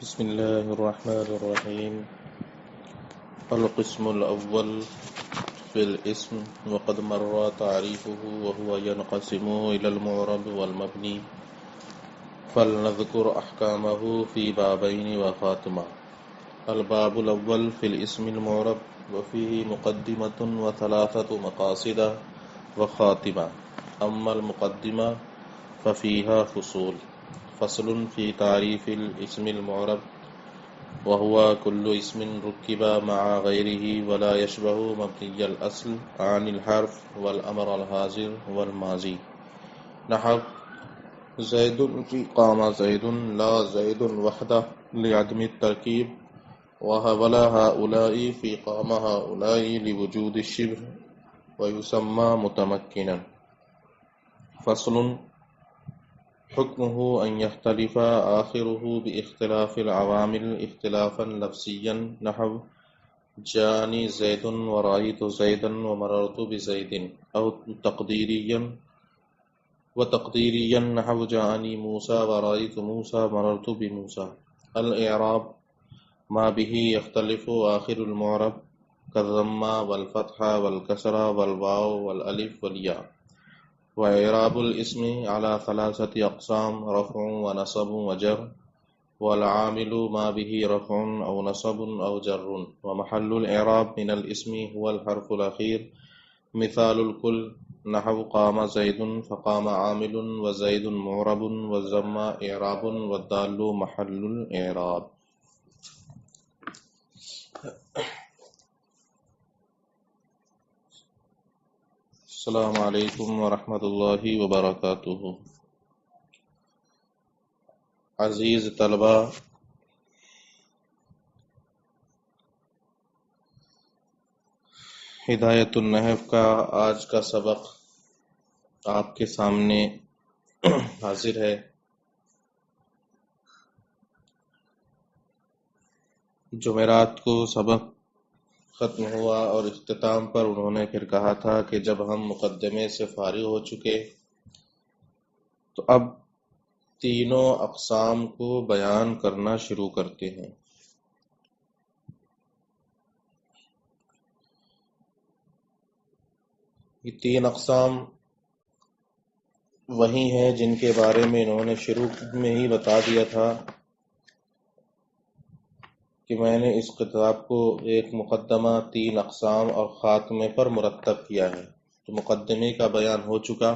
بسم الله الرحمن الرحيم. القسم الأول في الاسم وقد مر تعريفه وهو ينقسم إلى المعرب والمبني، فلنذكر أحكامه في بابين وخاتمة. الباب الأول في الاسم المعرب وفيه مقدمة وثلاثة مقاصد وخاتمة. أما المقدمة ففيها فصل في تعريف الاسم المعرب، وهو كل اسم ركب مع غيره ولا يشبه مبني الأصل عن الحرف والأمر الحاضر والماضي، نحو زيد في قام زيد لا زيد وحده لعدم التركيب، ولا هؤلاء في قام هؤلاء لوجود الشبه ويسمى متمكنا. فصل حكمه أن يختلف آخره باختلاف العوامل اختلافا لفظيا، نحو جاءني زيد ورأيت زيدا ومررت بزيد، أو تقديريا نحو جاءني موسى ورأيت موسى مررت بموسى. الإعراب ما به يختلف آخر المعرب كالضمة والفتحة والكسرة والواو والألف والياء. وإعراب الاسم على ثلاثة أقسام: رفع ونصب وجر، والعامل ما به رفع أو نصب أو جر، ومحل الإعراب من الاسم هو الحرف الأخير. مثال الكل نحو قام زيد فقام عامل وزيد معرب والضم إعراب والدال محل الإعراب. السلام علیکم ورحمۃ اللہ وبرکاتہ. عزیز طلبہ، ہدایت النحو کا آج کا سبق آپ کے سامنے حاضر ہے. جمعرات کو سبق ختم ہوا اور اختتام پر انہوں نے پھر کہا تھا کہ جب ہم مقدمے سے فارغ ہو چکے تو اب تینوں اقسام کو بیان کرنا شروع کرتے ہیں. یہ تین اقسام وہی ہیں جن کے بارے میں انہوں نے شروع میں ہی بتا دیا تھا کہ میں نے اس کتاب کو ایک مقدمہ، تین اقسام اور خاتمے پر مرتب کیا ہے. تو مقدمے کا بیان ہو چکا،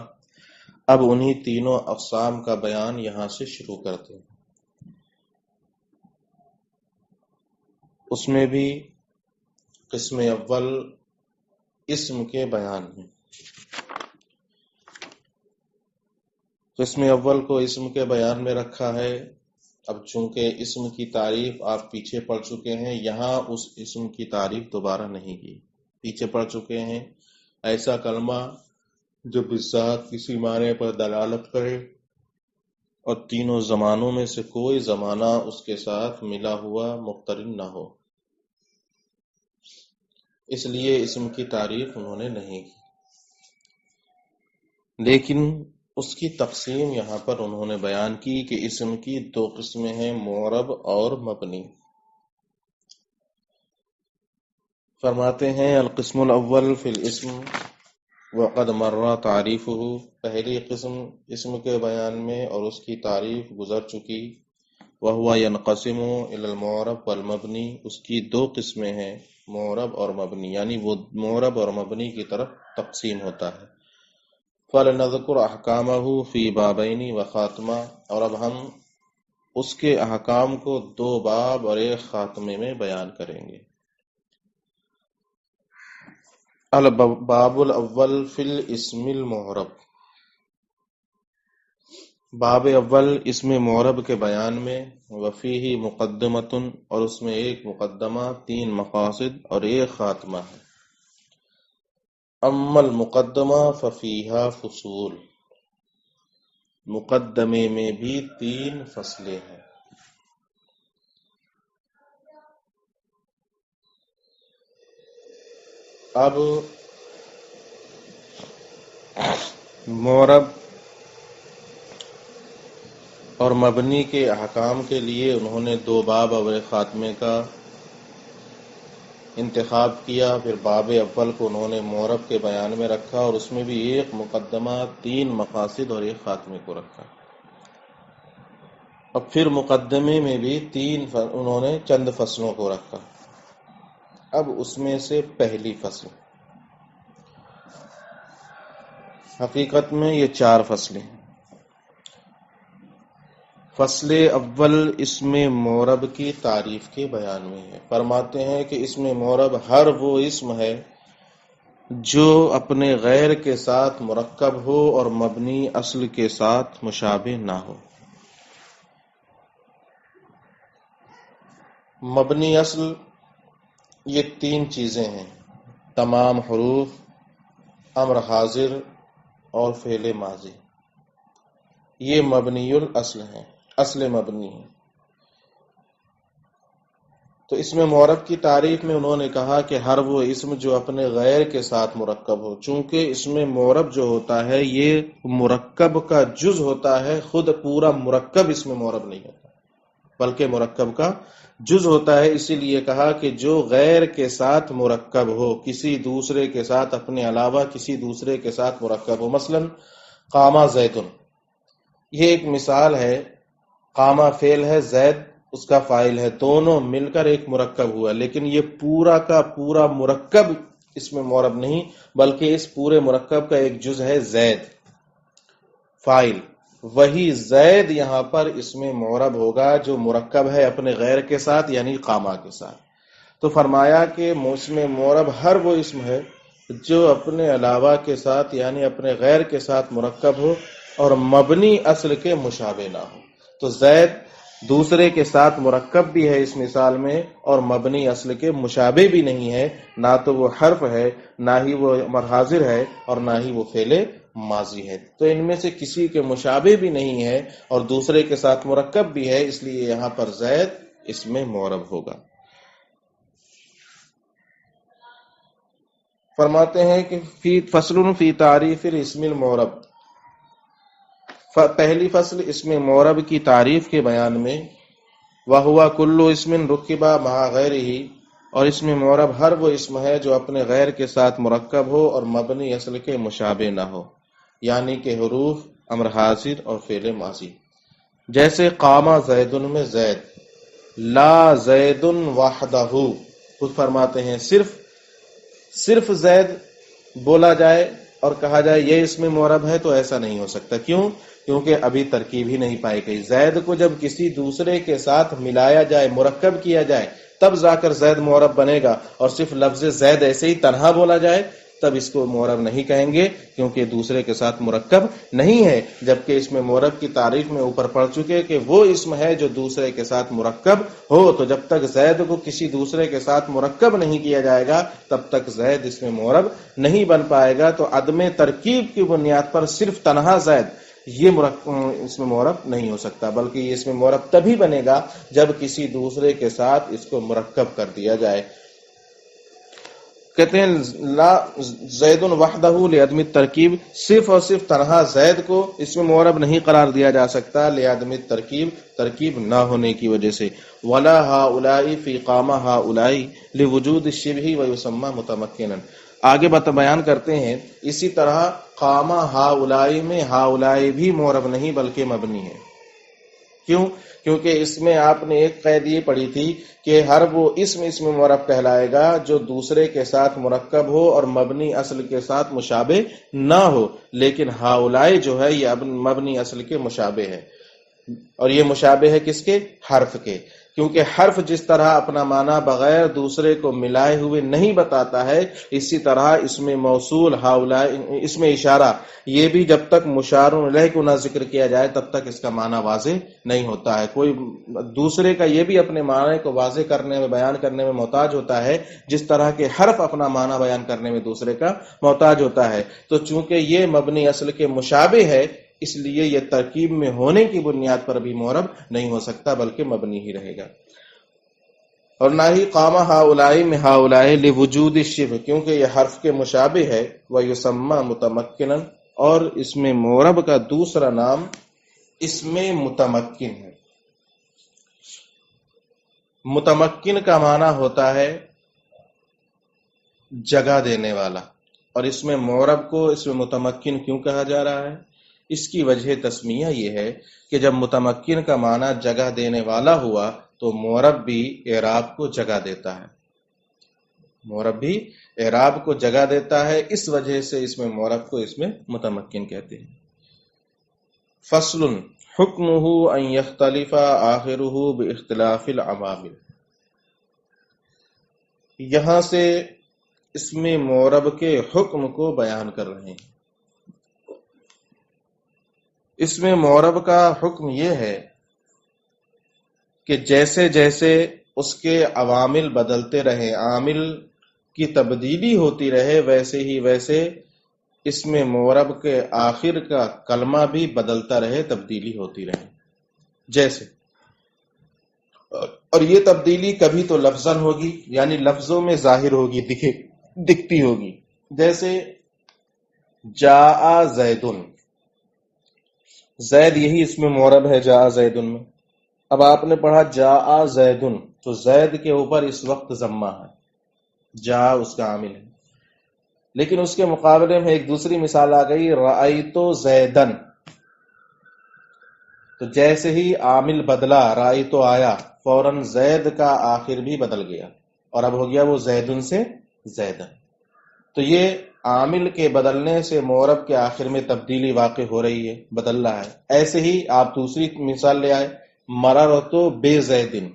اب انہی تینوں اقسام کا بیان یہاں سے شروع کرتے ہیں. اس میں بھی قسم اول اسم کے بیان ہے. قسم اول کو اسم کے بیان میں رکھا ہے. اب چونکہ اسم کی تعریف آپ پیچھے پڑھ چکے ہیں، یہاں اس اسم کی تعریف دوبارہ نہیں کی. پیچھے پڑھ چکے ہیں ایسا کلمہ جو بالذات کسی معنی پر دلالت کرے اور تینوں زمانوں میں سے کوئی زمانہ اس کے ساتھ ملا ہوا مقترن نہ ہو. اس لیے اسم کی تعریف انہوں نے نہیں کی، لیکن اس کی تقسیم یہاں پر انہوں نے بیان کی کہ اسم کی دو قسمیں ہیں، معرب اور مبنی. فرماتے ہیں القسم الاول فی الاسم وقد مر تعریفہ، پہلی قسم اسم کے بیان میں اور اس کی تعریف گزر چکی. وہو ینقسم الی المعرب والمبنی، اس کی دو قسمیں ہیں، معرب اور مبنی، یعنی وہ معرب اور مبنی کی طرف تقسیم ہوتا ہے. فَلْنَذْكُرْ أَحْكَامَهُ فِي بَابَيْنِ وَخَاتِمَةٍ، اور اب ہم اس کے احکام کو دو باب اور ایک خاتمے میں بیان کریں گے. الباب الاول فی الاسم المعرب، باب اول اسم معرب کے بیان میں. وفیہ مقدمۃ، اور اس میں ایک مقدمہ، تین مقاصد اور ایک خاتمہ ہے. اما المقدمہ ففیہا فصول، مقدمے میں بھی تین فصلیں ہیں. اب معرب اور مبنی کے احکام کے لیے انہوں نے 2 باب اول خاتمے کا انتخاب کیا، پھر باب اول کو انہوں نے معرب کے بیان میں رکھا اور اس میں بھی 1 مقدمہ، 3 مقاصد اور 1 خاتمے کو رکھا، اور پھر مقدمے میں بھی 3 انہوں نے چند فصلوں کو رکھا۔ اب اس میں سے پہلی فصل، حقیقت میں یہ 4 فصلیں ہیں۔ فصل اول اسم معرب کی تعریف کے بیان میں ہے۔ فرماتے ہیں کہ اسم معرب ہر وہ اسم ہے جو اپنے غیر کے ساتھ مرکب ہو اور مبنی اصل کے ساتھ مشابہ نہ ہو۔ مبنی اصل یہ 3 چیزیں ہیں، تمام حروف، امر حاضر اور فعل ماضی، یہ مبنی الاصل ہیں، اصل مبنی ہے۔ تو اسم معرب کی تعریف میں انہوں نے کہا کہ ہر وہ اسم جو اپنے غیر کے ساتھ مرکب ہو، چونکہ اسم معرب جو ہوتا ہے یہ مرکب کا جز ہوتا ہے، خود پورا مرکب اسم معرب نہیں ہوتا بلکہ مرکب کا جز ہوتا ہے، اسی لیے کہا کہ جو غیر کے ساتھ مرکب ہو، کسی دوسرے کے ساتھ، اپنے علاوہ کسی دوسرے کے ساتھ مرکب ہو۔ مثلا قامہ زیدن، یہ ایک مثال ہے، قامہ فعل ہے، زید اس کا فاعل ہے، دونوں مل کر ایک مرکب ہوا، لیکن یہ پورا کا پورا مرکب اس میں معرب نہیں بلکہ اس پورے مرکب کا ایک جز ہے زید فاعل، وہی زید یہاں پر اس میں معرب ہوگا جو مرکب ہے اپنے غیر کے ساتھ یعنی قامہ کے ساتھ۔ تو فرمایا کہ اسم معرب ہر وہ اسم ہے جو اپنے علاوہ کے ساتھ یعنی اپنے غیر کے ساتھ مرکب ہو اور مبنی اصل کے مشابہ نہ ہو۔ تو زید دوسرے کے ساتھ مرکب بھی ہے اس مثال میں اور مبنی اصل کے مشابہ بھی نہیں ہے، نہ تو وہ حرف ہے، نہ ہی وہ امر حاضر ہے اور نہ ہی وہ فعل ماضی ہے۔ تو ان میں سے کسی کے مشابہ بھی نہیں ہے اور دوسرے کے ساتھ مرکب بھی ہے، اس لیے یہاں پر زید اس میں معرب ہوگا۔ فرماتے ہیں کہ فصل فی تعریف الاسم المعرب، پہلی فصل اسم معرب کی تعریف کے بیان میں، وَهُوَ كُلُّ اسم رُكِّبَ مَعَ غَيْرِهِ، اور اسم معرب ہر وہ اسم ہے جو اپنے غیر کے ساتھ مرکب ہو اور مبنی اصل کے مشابہ نہ ہو، یعنی کہ حروف، امر حاضر اور فعل ماضی۔ جیسے قامہ زید میں زید، لا زید وحدہ، خود فرماتے ہیں صرف زید بولا جائے اور کہا جائے یہ اسم معرب ہے تو ایسا نہیں ہو سکتا۔ کیونکہ ابھی ترکیب ہی نہیں پائی گئی۔ زید کو جب کسی دوسرے کے ساتھ ملایا جائے، مرکب کیا جائے، تب جا کر زید معرب بنے گا، اور صرف لفظ زید ایسے ہی تنہا بولا جائے تب اس کو معرب نہیں کہیں گے، کیونکہ دوسرے کے ساتھ مرکب نہیں ہے۔ جبکہ اس میں معرب کی تعریف میں اوپر پڑھ چکے کہ وہ اسم ہے جو دوسرے کے ساتھ مرکب ہو، تو جب تک زید کو کسی دوسرے کے ساتھ مرکب نہیں کیا جائے گا تب تک زید اس میں معرب نہیں بن پائے گا۔ تو عدم ترکیب کی بنیاد پر صرف تنہا زید یہ اس میں معرب نہیں ہو سکتا، بلکہ یہ اس میں معرب تبھی بنے گا جب کسی دوسرے کے ساتھ اس کو مرکب کر دیا جائے۔ کہتے ہیں لا زید وحدہ لعدم الترکیب، صرف اور صرف تنہا زید کو اس میں معرب نہیں قرار دیا جا سکتا لعدم الترکیب، ترکیب نہ ہونے کی وجہ سے۔ ولا ہؤلاء فی قامہ ہؤلاء لوجود الشبہ ویسمى متمکنا، آگے بیان کرتے ہیں اسی طرح قامہ ہؤلاء میں ہؤلاء بھی معرب نہیں بلکہ مبنی ہے۔ کیونکہ اس میں آپ نے ایک قید یہ پڑھی تھی کہ ہر وہ اسم معرب کہلائے گا جو دوسرے کے ساتھ مرکب ہو اور مبنی اصل کے ساتھ مشابہ نہ ہو، لیکن ہؤلاء جو ہے یہ مبنی اصل کے مشابہ ہے، اور یہ مشابہ ہے کس کے؟ حرف کے، کیونکہ حرف جس طرح اپنا معنی بغیر دوسرے کو ملائے ہوئے نہیں بتاتا ہے، اسی طرح اس میں موصول ہؤلاء، اس میں اشارہ، یہ بھی جب تک مشار الیہ کو نہ ذکر کیا جائے تب تک اس کا معنی واضح نہیں ہوتا ہے۔ کوئی دوسرے کا یہ بھی اپنے معنی کو واضح کرنے میں، بیان کرنے میں محتاج ہوتا ہے، جس طرح کہ حرف اپنا معنی بیان کرنے میں دوسرے کا محتاج ہوتا ہے۔ تو چونکہ یہ مبنی اصل کے مشابہ ہے، اس لیے یہ ترکیب میں ہونے کی بنیاد پر بھی معرب نہیں ہو سکتا بلکہ مبنی ہی رہے گا۔ اور نہ ہی قامہ ہؤلاء میں ہؤلاء لوجود الشبہ، کیونکہ یہ حرف کے مشابہ ہے، ویسمى متمکنا، اور اس میں معرب کا دوسرا نام اس میں متمکن ہے. متمکن کا معنی ہوتا ہے جگہ دینے والا، اور اس میں معرب کو اس میں متمکن کیوں کہا جا رہا ہے؟ اس کی وجہ تسمیہ یہ ہے کہ جب متمکن کا معنی جگہ دینے والا ہوا تو معرب بھی اعراب کو جگہ دیتا ہے. معرب بھی اعراب کو جگہ دیتا ہے، اس وجہ سے اس میں معرب کو اس میں متمکن کہتے ہیں. فصل حکمہ ان یختلف آخرہ باختلاف العوامل. یہاں سے اس میں معرب کے حکم کو بیان کر رہے ہیں. اس میں معرب کا حکم یہ ہے کہ جیسے جیسے اس کے عوامل بدلتے رہے، عامل کی تبدیلی ہوتی رہے، ویسے ہی ویسے اس میں معرب کے آخر کا کلمہ بھی بدلتا رہے، تبدیلی ہوتی رہے. جیسے، اور یہ تبدیلی کبھی تو لفظاً ہوگی، یعنی لفظوں میں ظاہر ہوگی، دکھتی ہوگی. جیسے جاء زیدن، زید یہی اس میں معرب ہے جاء زیدن میں. اب آپ نے پڑھا جاء زیدن، تو زید کے اوپر اس وقت ضمہ ہے، جاء اس کا عامل ہے. لیکن اس کے مقابلے میں ایک دوسری مثال آ گئی، رأیت زیدن، تو جیسے ہی عامل بدلا، رأیت آیا، فوراً زید کا آخر بھی بدل گیا، اور اب ہو گیا وہ زیدن سے زیدن. تو یہ عامل کے بدلنے سے معرب کے آخر میں تبدیلی واقع ہو رہی ہے، بدل رہا ہے. ایسے ہی آپ دوسری مثال لے آئے، مررت بے زیدن.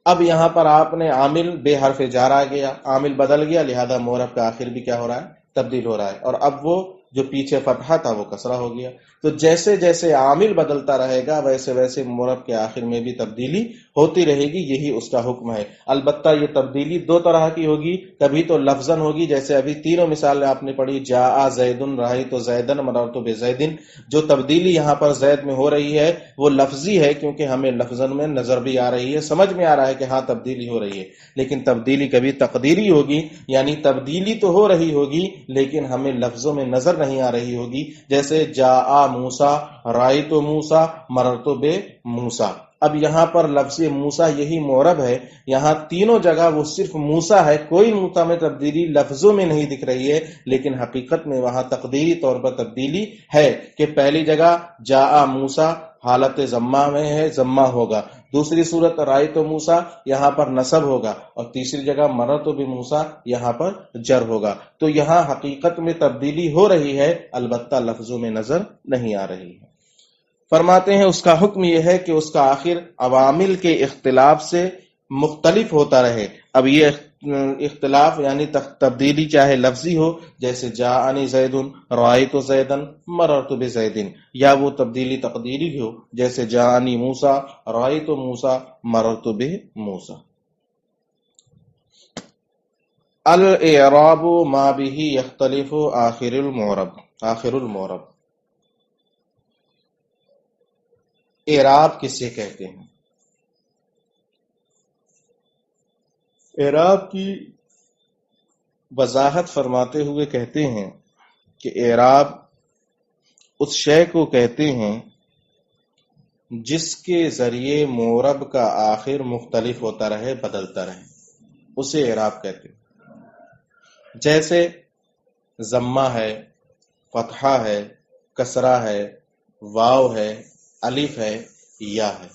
اب یہاں پر آپ نے عامل بے حرف جار آ گیا، عامل بدل گیا، لہذا معرب کا آخر بھی کیا ہو رہا ہے؟ تبدیل ہو رہا ہے، اور اب وہ جو پیچھے فتحہ تھا وہ کسرہ ہو گیا. تو جیسے جیسے عامل بدلتا رہے گا ویسے ویسے معرب کے آخر میں بھی تبدیلی ہوتی رہے گی، یہی اس کا حکم ہے. البتہ یہ تبدیلی دو طرح کی ہوگی، کبھی تو لفظاً ہوگی، جیسے ابھی تینوں مثالیں آپ نے پڑھی، جاء زیدن، رأیت زیدن، مررت بزیدن. جو تبدیلی یہاں پر زید میں ہو رہی ہے وہ لفظی ہے، کیونکہ ہمیں لفظاً میں نظر بھی آ رہی ہے، سمجھ میں آ رہا ہے کہ ہاں تبدیلی ہو رہی ہے. لیکن تبدیلی کبھی تقدیری ہوگی، یعنی تبدیلی تو ہو رہی ہوگی لیکن ہمیں لفظوں میں نظر نہیں آ رہی ہوگی. جیسے جاء موسیٰ، رأیت موسیٰ، مررت بے موسیٰ. اب یہاں پر لفظ موسیٰ یہی معرب ہے، یہاں تینوں جگہ وہ صرف موسیٰ ہے، کوئی موسیٰ میں تبدیلی لفظوں میں نہیں دکھ رہی ہے، لیکن حقیقت میں وہاں تقدیری طور پر تبدیلی ہے کہ پہلی جگہ جاء موسیٰ حالت ضمہ میں ہے، ضمہ ہوگا. دوسری صورت رأیت موسیٰ، یہاں پر نصب ہوگا، اور تیسری جگہ مررت بموسیٰ، یہاں پر جر ہوگا. تو یہاں حقیقت میں تبدیلی ہو رہی ہے، البتہ لفظوں میں نظر نہیں آ رہی ہے. فرماتے ہیں اس کا حکم یہ ہے کہ اس کا آخر عوامل کے اختلاف سے مختلف ہوتا رہے. اب یہ اختلاف یعنی تبدیلی چاہے لفظی ہو، جیسے جاءنی زیدن، رأیت زیدن، مررت بزیدن، یا وہ تبدیلی تقدیری ہو، جیسے جاءنی موسیٰ، رأیت موسیٰ، مررت بموسیٰ. الاعراب ما به یختلف آخر المعرب. اعراب کسے کہتے ہیں؟ اعراب کی وضاحت فرماتے ہوئے کہتے ہیں کہ اعراب اس شے کو کہتے ہیں جس کے ذریعے معرب کا آخر مختلف ہوتا رہے، بدلتا رہے، اسے اعراب کہتے ہیں. جیسے ضمہ ہے، فتحہ ہے، کسرہ ہے، واو ہے، الف ہے، یا ہے،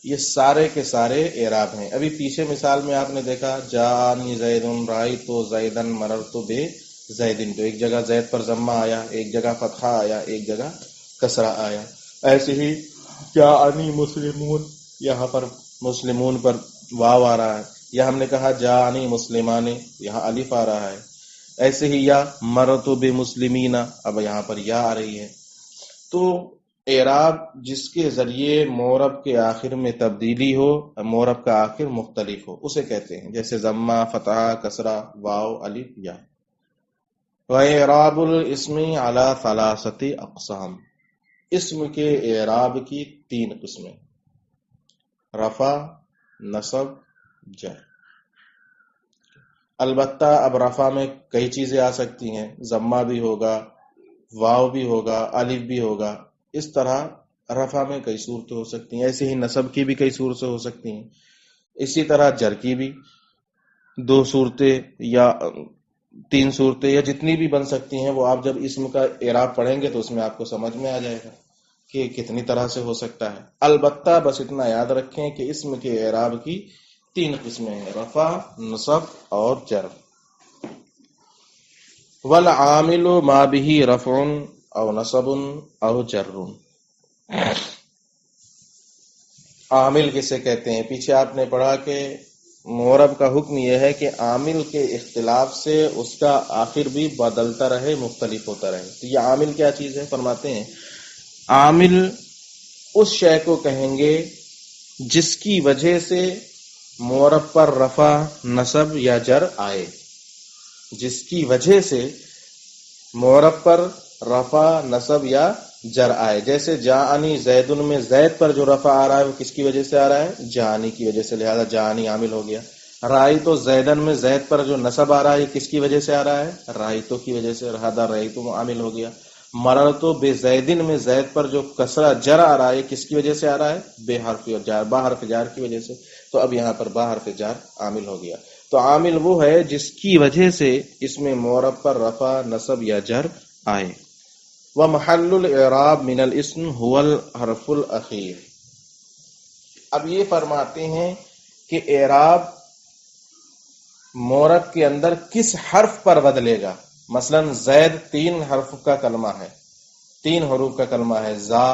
یہ سارے کے سارے اعراب ہیں. ابھی پیچھے مثال میں آپ نے دیکھا جاءنی زیدن، رأیت زیدن، مررت بزیدن، تو ایک جگہ زید پر ضمہ آیا، ایک جگہ فتحہ آیا، ایک جگہ کسرہ آیا. ایسے ہی جاءنی مسلمون، یہاں پر مسلمون پر واو آ رہا ہے، یا ہم نے کہا جاءنی مسلمان، یہاں الف آ رہا ہے. ایسے ہی یا مررت بمسلمین، اب یہاں پر یا آ رہی ہے. تو اعراب جس کے ذریعے معرب کے آخر میں تبدیلی ہو، معرب کا آخر مختلف ہو، اسے کہتے ہیں. جیسے ضمہ، فتحہ، کسرہ، واو، الف، یا. وَإِعْرَابُ الْإِسْمِ عَلَى ثَلَاثَةِ أَقْسَامٍ. اسم کے اعراب کی تین قسمیں: رفع، نصب، جر. البتہ اب رفع میں کئی چیزیں آ سکتی ہیں، ضمہ بھی ہوگا، واو بھی ہوگا، الف بھی ہوگا. اس طرح رفع میں کئی صورتیں ہو سکتی ہیں، ایسے ہی نصب کی بھی کئی صورتیں ہو سکتی ہیں، اسی طرح جر کی بھی 2 صورتیں یا 3 صورتیں یا جتنی بھی بن سکتی ہیں، وہ آپ جب اسم کا اعراب پڑھیں گے تو اس میں آپ کو سمجھ میں آ جائے گا کہ کتنی طرح سے ہو سکتا ہے۔ البتہ بس اتنا یاد رکھیں کہ اسم کے اعراب کی 3 قسمیں ہیں، رفع، نصب اور جر۔ والعامل ما به رفع او نصب او جر۔ عامل کسے کہتے ہیں؟ پیچھے آپ نے پڑھا کہ معرب کا حکم یہ ہے کہ عامل کے اختلاف سے اس کا آخر بھی بدلتا رہے، مختلف ہوتا رہے۔ تو یہ عامل کیا چیز ہے؟ فرماتے ہیں عامل اس شے کو کہیں گے جس کی وجہ سے معرب پر رفع، نصب یا جر آئے، جس کی وجہ سے معرب پر رفع، نصب یا جر آئے۔ جیسے جاءنی زیدن میں زید پر جو رفع آ رہا ہے وہ کس کی وجہ سے آ رہا ہے؟ جاءنی کی وجہ سے، لہذا جاءنی عامل ہو گیا۔ رائیتو زیدن میں زید پر جو نصب آ رہا ہے کس کی وجہ سے آ رہا ہے؟ رائیتو کی وجہ سے، لہذا رائیتو عامل ہو گیا۔ مررتو بے زیدن میں زید پر جو کسرہ جر آ رہا ہے کس کی وجہ سے آ رہا ہے؟ بے حرف جار، با حرف جار کی وجہ سے، تو اب یہاں پر با حرف جار عامل ہو گیا۔ تو عامل وہ ہے جس کی وجہ سے اس میں معرب پر رفع، نصب یا جر آئے۔ ومحل الاعراب من الاسم هو الحرف الاخیر۔ اب یہ فرماتے ہیں کہ اعراب معرب کے اندر کس حرف پر بدلے گا۔ مثلا زید 3 حرف کا کلمہ ہے، 3 حروف کا کلمہ ہے، زا،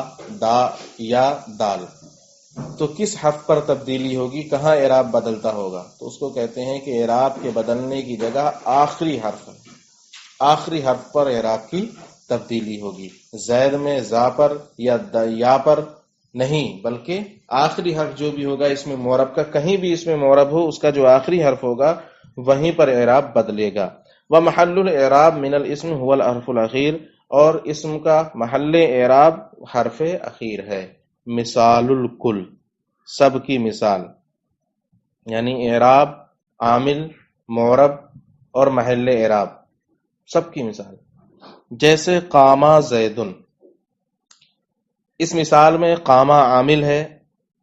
دا یا دال، تو کس حرف پر تبدیلی ہوگی، کہاں اعراب بدلتا ہوگا؟ تو اس کو کہتے ہیں کہ اعراب کے بدلنے کی جگہ آخری حرف ہے، آخری حرف پر اعراب کی تبدیلی ہوگی۔ زید میں زا پر یا پر نہیں، بلکہ آخری حرف جو بھی ہوگا اس میں معرب کا، کہیں بھی اس میں معرب ہو، اس کا جو آخری حرف ہوگا وہیں پر اعراب بدلے گا۔ ومحل الاعراب من الاسم هو الحرف الاخیر، اور اسم کا محل اعراب حرف اخیر ہے۔ مثال الکل، سب کی مثال، یعنی اعراب، عامل، معرب اور محل اعراب، سب کی مثال۔ جیسے قاما زیدن، اس مثال میں قاما عامل ہے،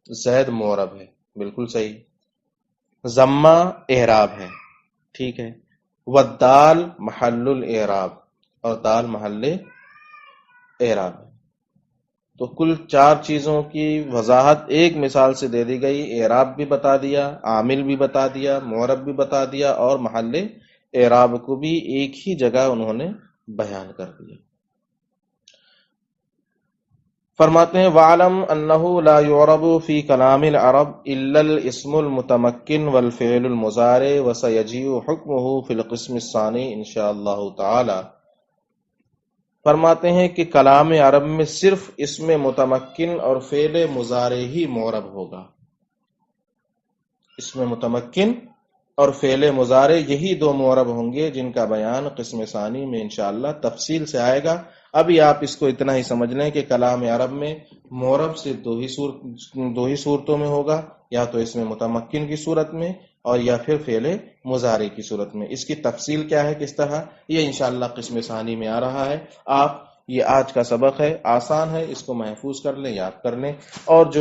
زید معرب ہے، بالکل صحیح۔ ضمہ اعراب ہے، ٹھیک ہے۔ والدال محل الاعراب، اور دال محل اعراب ہے۔ تو کل 4 چیزوں کی وضاحت ایک مثال سے دے دی گئی، اعراب بھی بتا دیا، عامل بھی بتا دیا، معرب بھی بتا دیا، اور محل اعراب کو بھی ایک ہی جگہ انہوں نے بیان کر دیا۔ فرماتے ہیں وَعْلَمْ أَنَّهُ لَا يُعْرَبُ فِي كَلَامِ الْعَرَبِ إِلَّا الْإِسْمُ الْمُتَمَكِّنُ وَالْفِعْلُ الْمُضَارِعُ وَسَيَجِيءُ حُكْمُهُ فِي الْقِسْمِ الثَّانِي انشاءاللہ تعالی۔ فرماتے ہیں کہ کلام عرب میں صرف اسم متمکن اور فعل مضارع ہی معرب ہوگا۔ اسم متمکن اور فعل مضارع یہی 2 معرب ہوں گے، جن کا بیان قسم ثانی میں انشاءاللہ تفصیل سے آئے گا۔ ابھی آپ اس کو اتنا ہی سمجھ لیں کہ کلام عرب میں معرب سے 2 ہی صورتوں میں ہوگا، یا تو اسم متمکن کی صورت میں اور یا پھر فعل مضارع کی صورت میں۔ اس کی تفصیل کیا ہے، کس طرح، یہ انشاءاللہ قسم ثانی میں آ رہا ہے۔ آپ یہ آج کا سبق ہے، آسان ہے، اس کو محفوظ کر لیں، یاد کر لیں، اور جو